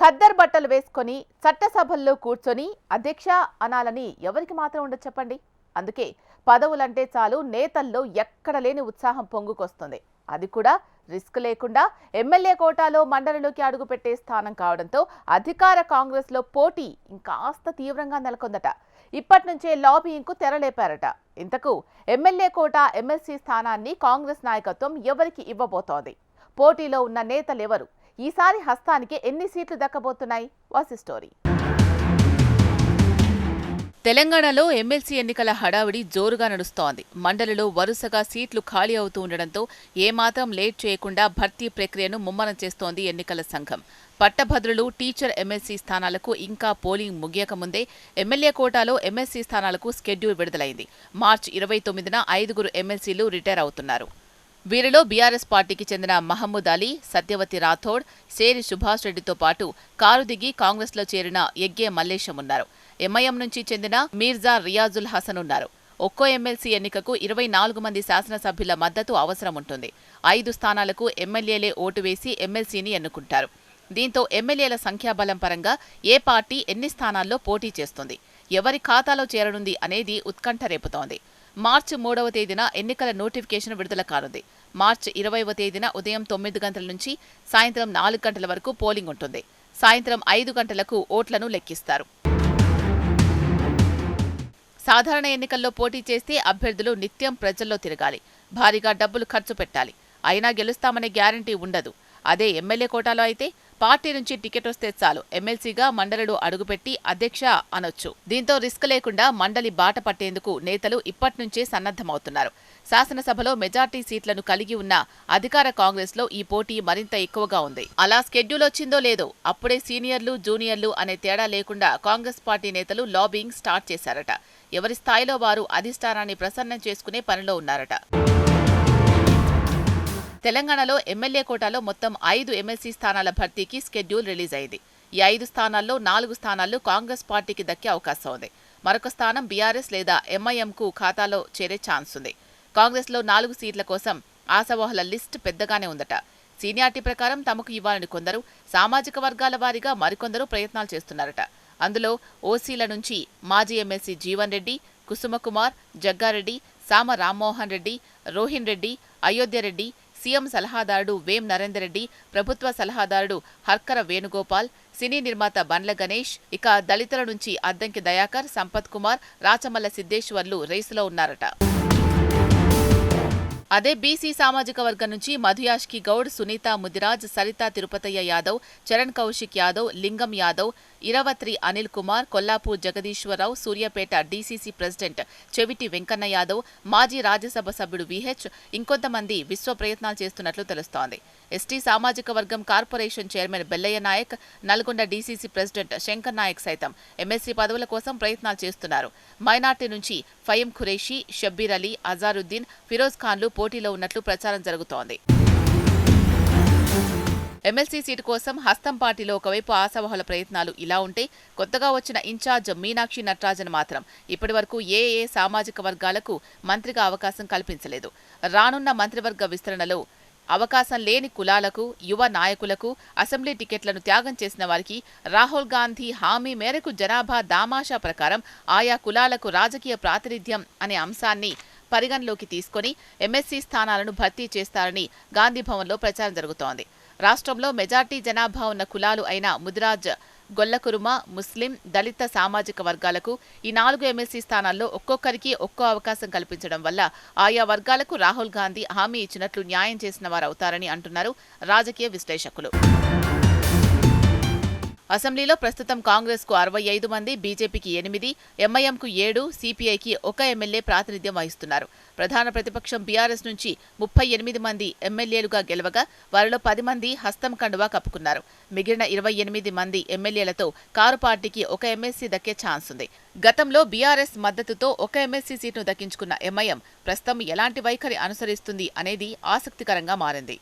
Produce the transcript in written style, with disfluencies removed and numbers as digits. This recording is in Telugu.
ఖద్దర్ బట్టలు వేసుకొని చట్టసభల్లో కూర్చొని అధ్యక్ష అనాలని ఎవరికి మాత్రం ఉండదు చెప్పండి. అందుకే పదవులంటే చాలు నేతల్లో ఎక్కడ లేని ఉత్సాహం పొంగుకొస్తుంది. అది కూడా రిస్క్ లేకుండా ఎమ్మెల్యే కోటాలో మండలిలోకి అడుగుపెట్టే స్థానం కావడంతో అధికార కాంగ్రెస్లో పోటీ ఇంకాస్త తీవ్రంగా నెలకొందట. ఇప్పటి నుంచే లాబింగ్కు తెరలేపారట. ఇంతకు ఎమ్మెల్యే కోటా ఎమ్మెల్సీ స్థానాన్ని కాంగ్రెస్ నాయకత్వం ఎవరికి ఇవ్వబోతోంది? పోటీలో ఉన్న నేతలెవరు? ఈసారి హస్తానికి ఎన్ని సీట్లు దక్కబోతున్నాయి? వాసి స్టోరీ. తెలంగాణలో ఎమ్మెల్సీ ఎన్నికల హడావిడి జోరుగా నడుస్తోంది. మండలిలో వరుసగా సీట్లు ఖాళీ అవుతూ ఉండడంతో ఏమాత్రం లేట్ చేయకుండా భర్తీ ప్రక్రియను ముమ్మరం చేస్తోంది ఎన్నికల సంఘం. పట్టభద్రులు, టీచర్ ఎమ్మెల్సీ స్థానాలకు ఇంకా పోలింగ్ ముగియకముందే ఎమ్మెల్యే కోటాలో ఎమ్మెల్సీ స్థానాలకు స్కెడ్యూల్ విడుదలైంది. మార్చి 29న 5 ఎమ్మెల్సీలు రిటైర్ అవుతున్నారు. వీరిలో బీఆర్ఎస్ పార్టీకి చెందిన మహమ్మద్ అలీ, సత్యవతి రాథోడ్, సేరి సుభాష్ రెడ్డితో పాటు కారు దిగి కాంగ్రెస్లో చేరిన ఎగ్గే మల్లేశం ఉన్నారు. ఎంఐఎం నుంచి చెందిన మీర్జా రియాజుల్ హసన్ ఉన్నారు. ఒక్కో ఎమ్మెల్సీ ఎన్నికకు 24 మంది శాసనసభ్యుల మద్దతు అవసరం ఉంటుంది. 5 స్థానాలకు ఎమ్మెల్యేలే ఓటు వేసి ఎమ్మెల్సీని ఎన్నుకుంటారు. దీంతో ఎమ్మెల్యేల సంఖ్యాబలం పరంగా ఏ పార్టీ ఎన్ని స్థానాల్లో పోటీ చేస్తుంది, ఎవరి ఖాతాలో చేరనుంది అనేది ఉత్కంఠ రేపుతోంది. మార్చి 3వ తేదీన ఎన్నికల నోటిఫికేషన్ విడుదల కానుంది. మార్చి 20వ తేదీన ఉదయం 9 గంటల నుంచి సాయంత్రం 4 గంటల వరకు పోలింగ్ ఉంటుంది. సాయంత్రం 5 గంటలకు ఓట్లను లెక్కిస్తారు. సాధారణ ఎన్నికల్లో పోటీ చేస్తే అభ్యర్థులు నిత్యం ప్రజల్లో తిరగాలి, భారీగా డబ్బులు ఖర్చు పెట్టాలి. అయినా గెలుస్తామనే గ్యారంటీ ఉండదు. అదే ఎమ్మెల్యే కోటాలో అయితే పార్టీ నుంచి టికెట్ వస్తే చాలు ఎమ్మెల్సీగా మండలిలో అడుగుపెట్టి అధ్యక్ష అనొచ్చు. దీంతో రిస్క్ లేకుండా మండలి బాట పట్టేందుకు నేతలు ఇప్పట్నుంచే సన్నద్ధమవుతున్నారు. శాసనసభలో మెజార్టీ సీట్లను కలిగి ఉన్న అధికార కాంగ్రెస్లో ఈ పోటీ మరింత ఎక్కువగా ఉంది. అలా స్కెడ్యూల్ వచ్చిందో లేదో అప్పుడే సీనియర్లు, జూనియర్లు అనే తేడా లేకుండా కాంగ్రెస్ పార్టీ నేతలు లాబింగ్ స్టార్ట్ చేశారట. ఎవరి స్థాయిలో వారు అధిష్టానాన్ని ప్రసన్నం చేసుకునే పనిలో ఉన్నారట. తెలంగాణలో ఎమ్మెల్యే కోటాలో మొత్తం 5 ఎమ్మెల్సీ స్థానాల భర్తీకి స్కెడ్యూల్ రిలీజ్ అయింది. ఈ 5 స్థానాల్లో 4 స్థానాలు కాంగ్రెస్ పార్టీకి దక్కే అవకాశం ఉంది. మరొక స్థానం బీఆర్ఎస్ లేదా ఎంఐఎంకు ఖాతాలో చేరే ఛాన్స్ ఉంది. కాంగ్రెస్లో 4 సీట్ల కోసం ఆశావహుల లిస్ట్ పెద్దగానే ఉందట. సీనియారిటీ ప్రకారం తమకు ఇవ్వాలని కొందరు, సామాజిక వర్గాల వారీగా మరికొందరు ప్రయత్నాలు చేస్తున్నారట. అందులో ఓసీల నుంచి మాజీ ఎమ్మెల్సీ జీవన్ రెడ్డి, కుసుమకుమార్, జగ్గారెడ్డి, సామ రామ్మోహన్ రెడ్డి, రోహిన్ రెడ్డి, అయోధ్యరెడ్డి, సీఎం సలహాదారుడు వేం నరేందర్ రెడ్డి, ప్రభుత్వ సలహాదారుడు హర్కర వేణుగోపాల్, సినీ నిర్మాత బండ్ల గణేష్, ఇక దళితుల నుంచి అద్దంకి దయాకర్, సంపత్ కుమార్, రాచమల్ల సిద్దేశ్వర్లు రేసులో ఉన్నారట. అదే బీసీ సామాజిక వర్గం నుంచి మధుయాష్కి గౌడ్, సునీత ముదిరాజ్, సరిత తిరుపతయ్య యాదవ్, చరణ్ కౌశిక్ యాదవ్, లింగం యాదవ్, ఇరవత్రి అనిల్ కుమార్, కొల్లాపూర్ జగదీశ్వరరావు, సూర్యాపేట డీసీసీ ప్రెసిడెంట్ చెవిటి వెంకన్న యాదవ్, మాజీ రాజ్యసభ సభ్యుడు విహెచ్, ఇంకొంతమంది విశ్వ ప్రయత్నాలు చేస్తున్నట్లు తెలుస్తోంది. ఎస్టీ సామాజిక వర్గం corporation chairman Bellaiah Nayak, Nalgonda DCC president Shankar Nayak సైతం ఎమ్మెల్సీ పదవుల కోసం ప్రయత్నాలు చేస్తున్నారు. మైనార్టీ నుంచి ఫయీం ఖురేషీ, షబ్బీర్ అలీ, అజారుద్దీన్, ఫిరోజ్ ఖాన్లు పోటీలో ఉన్నట్లు ప్రచారం జరుగుతోంది. ఎమ్మెల్సీ సీటు కోసం హస్తం పార్టీలో ఒకవైపు ఆశావహుల ప్రయత్నాలు ఇలా ఉంటే, కొత్తగా వచ్చిన ఇన్ఛార్జ్ మీనాక్షి నటరాజన్ మాత్రం ఇప్పటివరకు ఏ సామాజిక వర్గాలకు మంత్రిగా అవకాశం కల్పించలేదు. రానున్న మంత్రివర్గ విస్తరణలో అవకాశం లేని కులాలకు, యువ నాయకులకు, అసెంబ్లీ టికెట్లను త్యాగం చేసిన వారికి రాహుల్ గాంధీ హామీ మేరకు జనాభా దామాషా ప్రకారం ఆయా కులాలకు రాజకీయ ప్రాతినిధ్యం అనే అంశాన్ని పరిగణలోకి తీసుకుని ఎమ్మెల్సీ స్థానాలను భర్తీ చేస్తారని గాంధీభవన్లో ప్రచారం జరుగుతోంది. రాష్ట్రంలో మెజార్టీ జనాభా ఉన్న కులాలు అయిన ముదిరాజ్, గొల్లకురుమ, ముస్లిం, దళిత సామాజిక వర్గాలకు ఈ 4 ఎమ్మెల్సీ స్థానాల్లో ఒక్కొక్కరికి ఒక్కో అవకాశం కల్పించడం వల్ల ఆయా వర్గాలకు రాహుల్ గాంధీ హామీ ఇచ్చినట్లు న్యాయం చేసిన వారవుతారని అంటున్నారు రాజకీయ విశ్లేషకులు. అసెంబ్లీలో ప్రస్తుతం కాంగ్రెస్కు 65 మంది, బీజేపీకి 8, ఎంఐఎంకు 7, సిపిఐకి 1 ఎమ్మెల్యే ప్రాతినిధ్యం వహిస్తున్నారు. ప్రధాన ప్రతిపక్షం బీఆర్ఎస్ నుంచి 38 మంది ఎమ్మెల్యేలుగా గెలవగా వారిలో 10 మంది హస్తం కండువా కప్పుకున్నారు. మిగిలిన 28 మంది ఎమ్మెల్యేలతో కారు పార్టీకి 1 ఎమ్మెల్సీ దక్కే ఛాన్స్ ఉంది. గతంలో బీఆర్ఎస్ మద్దతుతో 1 ఎమ్మెల్సీ సీటును దక్కించుకున్న ఎంఐఎం ప్రస్తుతం ఎలాంటి వైఖరి అనుసరిస్తుంది అనేది ఆసక్తికరంగా మారింది.